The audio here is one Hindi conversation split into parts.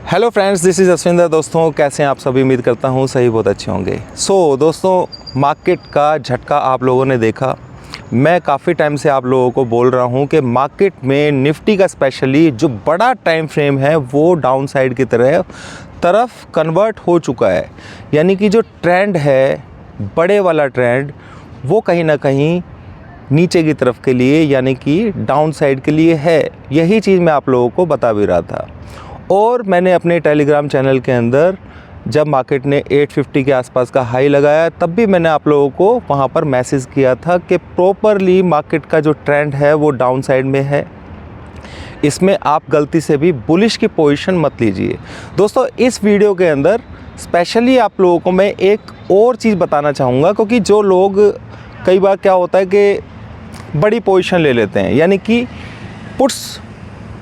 Hello friends, this is Ashwinder. दोस्तों कैसे हैं आप सभी? उम्मीद करता हूँ सही बहुत अच्छे होंगे। दोस्तों मार्केट का झटका आप लोगों ने देखा। मैं काफ़ी टाइम से आप लोगों को बोल रहा हूँ कि मार्केट में निफ्टी का स्पेशली जो बड़ा टाइम फ्रेम है वो डाउन साइड की तरफ कन्वर्ट हो चुका है। यानी कि जो ट्रेंड है, बड़े वाला ट्रेंड, वो कहीं ना कहीं नीचे की तरफ के लिए यानी कि डाउन साइड के लिए है। यही चीज़ मैं आप लोगों को बता भी रहा था। और मैंने अपने टेलीग्राम चैनल के अंदर जब मार्केट ने 850 के आसपास का हाई लगाया तब भी मैंने आप लोगों को वहाँ पर मैसेज किया था कि प्रॉपरली मार्केट का जो ट्रेंड है वो डाउन साइड में है। इसमें आप गलती से भी बुलिश की पोजीशन मत लीजिए। दोस्तों इस वीडियो के अंदर स्पेशली आप लोगों को मैं एक और चीज़ बताना चाहूँगा, क्योंकि जो लोग कई बार क्या होता है कि बड़ी पोजीशन ले लेते हैं, यानी कि पुट्स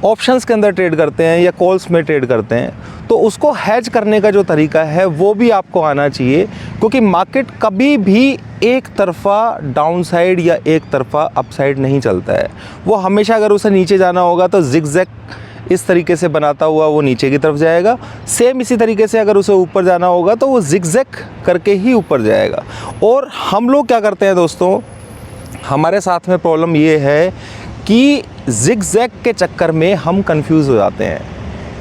ऑप्शंस के अंदर ट्रेड करते हैं या कॉल्स में ट्रेड करते हैं, तो उसको हैज करने का जो तरीका है वो भी आपको आना चाहिए। क्योंकि मार्केट कभी भी एक तरफा डाउन साइड या एक तरफा अप साइड नहीं चलता है। वो हमेशा अगर उसे नीचे जाना होगा तो जिगजैग इस तरीके से बनाता हुआ वो नीचे की तरफ जाएगा। सेम इसी तरीके से अगर उसे ऊपर जाना होगा तो वो जिगजैग करके ही ऊपर जाएगा। और हम लोग क्या करते हैं दोस्तों, हमारे साथ में प्रॉब्लम ये है कि जिगजैग के चक्कर में हम कंफ्यूज हो जाते हैं।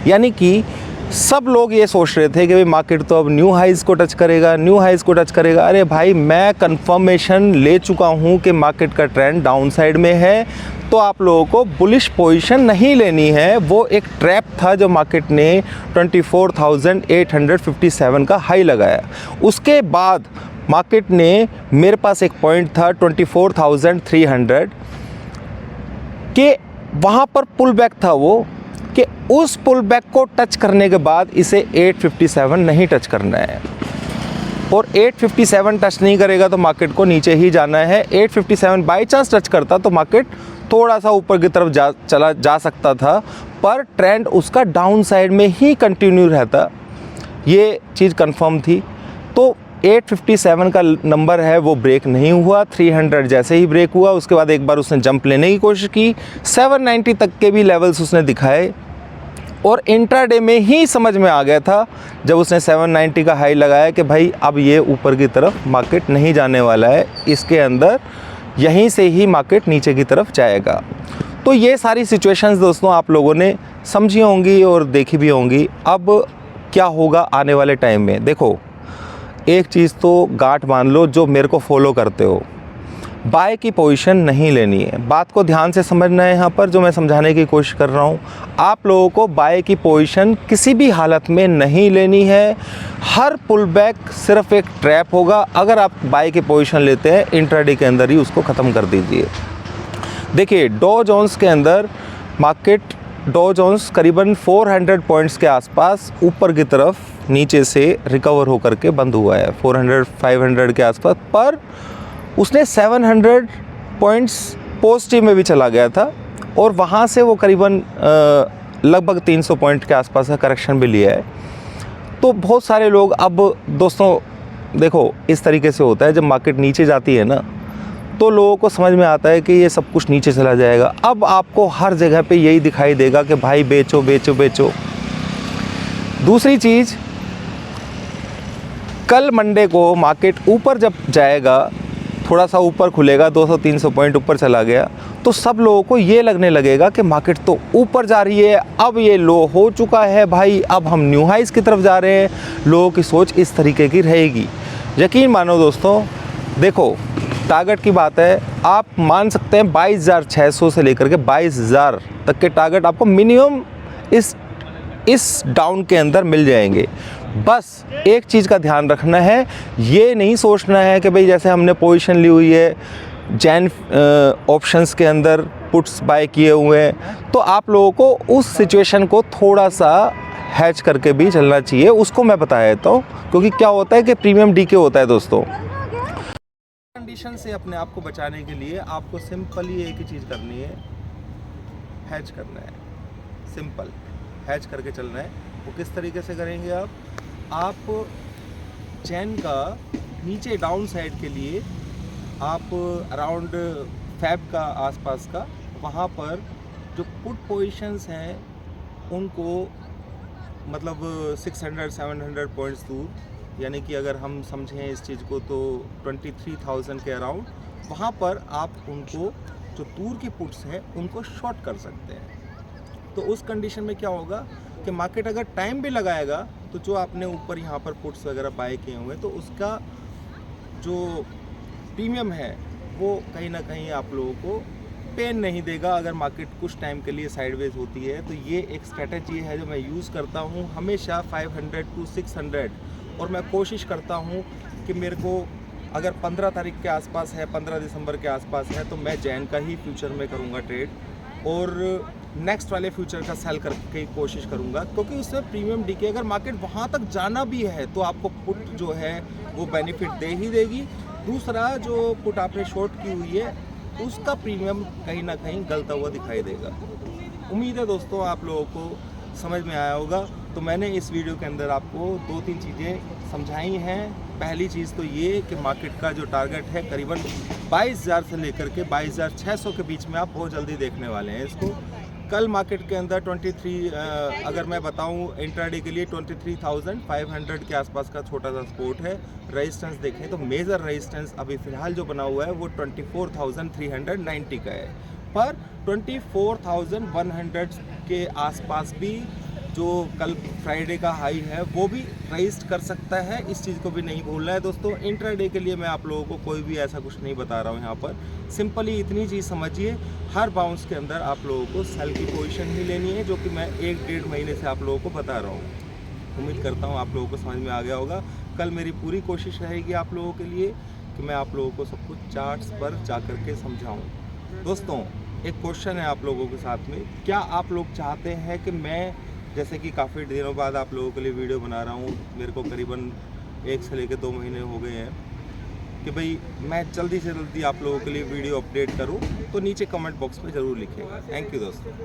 यानी कि सब लोग ये सोच रहे थे कि भाई मार्केट तो अब न्यू हाइज़ को टच करेगा, न्यू हाइज़ को टच करेगा। अरे भाई, मैं कंफर्मेशन ले चुका हूँ कि मार्केट का ट्रेंड डाउन साइड में है, तो आप लोगों को बुलिश पोजीशन नहीं लेनी है। वो एक ट्रैप था जो मार्केट ने 24,857 का हाई लगाया। उसके बाद मार्केट ने, मेरे पास एक पॉइंट था 24,300 कि वहाँ पर पुल बैक था वो, कि उस पुल बैक को टच करने के बाद इसे 857 नहीं टच करना है। और 857 टच नहीं करेगा तो मार्केट को नीचे ही जाना है। 857 बाई चांस टच करता तो मार्केट थोड़ा सा ऊपर की तरफ जा सकता था, पर ट्रेंड उसका डाउन साइड में ही कंटिन्यू रहता। ये चीज़ कंफर्म थी। तो 857 का नंबर है वो ब्रेक नहीं हुआ। 300 जैसे ही ब्रेक हुआ उसके बाद एक बार उसने जंप लेने की कोशिश की। 790 तक के भी लेवल्स उसने दिखाए और इंट्राडे में ही समझ में आ गया था जब उसने 790 का हाई लगाया कि भाई अब ये ऊपर की तरफ मार्केट नहीं जाने वाला है, इसके अंदर यहीं से ही मार्केट नीचे की तरफ जाएगा। तो ये सारी सिचुएशंस दोस्तों आप लोगों ने समझी होंगी और देखी भी होंगी। अब क्या होगा आने वाले टाइम में, देखो एक चीज़ तो गांठ मान लो, जो मेरे को फॉलो करते हो, बाय की पोजीशन नहीं लेनी है। बात को ध्यान से समझना है। यहाँ पर जो मैं समझाने की कोशिश कर रहा हूँ, आप लोगों को बाय की पोजीशन किसी भी हालत में नहीं लेनी है। हर पुल बैक सिर्फ एक ट्रैप होगा। अगर आप बाय की पोजीशन लेते हैं, इंट्राडे के अंदर ही उसको ख़त्म कर दीजिए। देखिए डॉ जोन्स के अंदर मार्केट, डॉ जोन्स करीबन 400 पॉइंट्स के आसपास ऊपर की तरफ नीचे से रिकवर होकर के बंद हुआ है, 400-500 के आसपास। पर उसने 700 पॉइंट्स पॉजिटिव में भी चला गया था और वहाँ से वो करीबन लगभग 300 पॉइंट के आसपास का करेक्शन भी लिया है। तो बहुत सारे लोग, अब दोस्तों देखो इस तरीके से होता है, जब मार्केट नीचे जाती है ना तो लोगों को समझ में आता है कि ये सब कुछ नीचे चला जाएगा। अब आपको हर जगह पे यही दिखाई देगा कि भाई बेचो बेचो बेचो। दूसरी चीज़, कल मंडे को मार्केट ऊपर जब जाएगा, थोड़ा सा ऊपर खुलेगा, 200-300 पॉइंट ऊपर चला गया, तो सब लोगों को ये लगने लगेगा कि मार्केट तो ऊपर जा रही है, अब ये लो हो चुका है भाई, अब हम न्यू हाइज़ की तरफ जा रहे हैं। लोगों की सोच इस तरीके की रहेगी। यकीन मानो दोस्तों, देखो टारगेट की बात है, आप मान सकते हैं 22,600 से लेकर के 22,000 तक के टारगेट आपको मिनिमम इस डाउन के अंदर मिल जाएंगे। बस एक चीज़ का ध्यान रखना है, ये नहीं सोचना है कि भाई जैसे हमने पोजीशन ली हुई है जैन ऑप्शंस के अंदर, पुट्स बाय किए हुए हैं, तो आप लोगों को उस सिचुएशन को थोड़ा सा हैच करके भी चलना चाहिए। उसको मैं बता देता हूँ, क्योंकि क्या होता है कि प्रीमियम डीके होता है दोस्तों। कंडीशन से अपने आप को बचाने के लिए आपको सिंपली एक ही चीज़ करनी है, हैच करना है। सिंपल हैच करके चलना है। वो किस तरीके से करेंगे आप चैन का नीचे डाउन साइड के लिए आप अराउंड फैब का आसपास का, वहाँ पर जो पुट पोजीशंस हैं उनको मतलब 600-700 पॉइंट्स दूर, यानी कि अगर हम समझें इस चीज़ को तो 23,000 के अराउंड, वहाँ पर आप उनको जो दूर की पुट्स हैं उनको शॉर्ट कर सकते हैं। तो उस कंडीशन में क्या होगा कि मार्केट अगर टाइम भी लगाएगा तो जो आपने ऊपर यहाँ पर पुट्स वगैरह बाय किए हुए तो उसका जो प्रीमियम है वो कहीं ना कहीं आप लोगों को पेन नहीं देगा अगर मार्केट कुछ टाइम के लिए साइडवेज होती है। तो ये एक स्ट्रेटजी है जो मैं यूज़ करता हूँ हमेशा 500 to 600, और मैं कोशिश करता हूँ कि मेरे को अगर 15 तारीख के आसपास है, 15 दिसंबर के आसपास है, तो मैं जैन का ही फ्यूचर में करूँगा ट्रेड और नेक्स्ट वाले फ्यूचर का सेल करके ही कोशिश करूँगा, क्योंकि उसमें प्रीमियम डीके अगर मार्केट वहाँ तक जाना भी है तो आपको पुट जो है वो बेनिफिट दे ही देगी। दूसरा जो पुट आपने शॉर्ट की हुई है उसका प्रीमियम कहीं ना कहीं गलता हुआ दिखाई देगा। उम्मीद है दोस्तों आप लोगों को समझ में आया होगा। तो मैंने इस वीडियो के अंदर आपको 2-3 चीज़ें समझाई हैं। पहली चीज़ तो ये कि मार्केट का जो टारगेट है करीबन 22,000 से लेकर के 22,600 के बीच में आप बहुत जल्दी देखने वाले हैं इसको। कल मार्केट के अंदर 23 अगर मैं बताऊं इंट्राडे के लिए 23,500 के आसपास का छोटा सा सपोर्ट है। रेजिस्टेंस देखें तो मेजर रेजिस्टेंस अभी फ़िलहाल जो बना हुआ है वो 24,390 का है, पर 24,100 के आसपास भी जो कल फ्राइडे का हाई है वो भी रेजिस्ट कर सकता है। इस चीज़ को भी नहीं भूलना है दोस्तों। इंट्राडे के लिए मैं आप लोगों को कोई भी ऐसा कुछ नहीं बता रहा हूँ यहाँ पर। सिंपली इतनी चीज़ समझिए, हर बाउंस के अंदर आप लोगों को सेल की पोजीशन ही लेनी है, जो कि मैं 1-1.5 महीने से आप लोगों को बता रहा हूँ। उम्मीद करता हूँ आप लोगों को समझ में आ गया होगा। कल मेरी पूरी कोशिश रहेगी आप लोगों के लिए कि मैं आप लोगों को सब कुछ चार्ट्स पर जा कर के समझाऊँ। दोस्तों एक क्वेश्चन है आप लोगों के साथ में, क्या आप लोग चाहते हैं कि मैं जैसे कि काफ़ी दिनों बाद आप लोगों के लिए वीडियो बना रहा हूँ, मेरे को करीबन 1 से लेकर 2 महीने हो गए हैं, कि भाई मैं जल्दी से जल्दी आप लोगों के लिए वीडियो अपडेट करूँ, तो नीचे कमेंट बॉक्स में ज़रूर लिखिएगा। थैंक यू दोस्तों।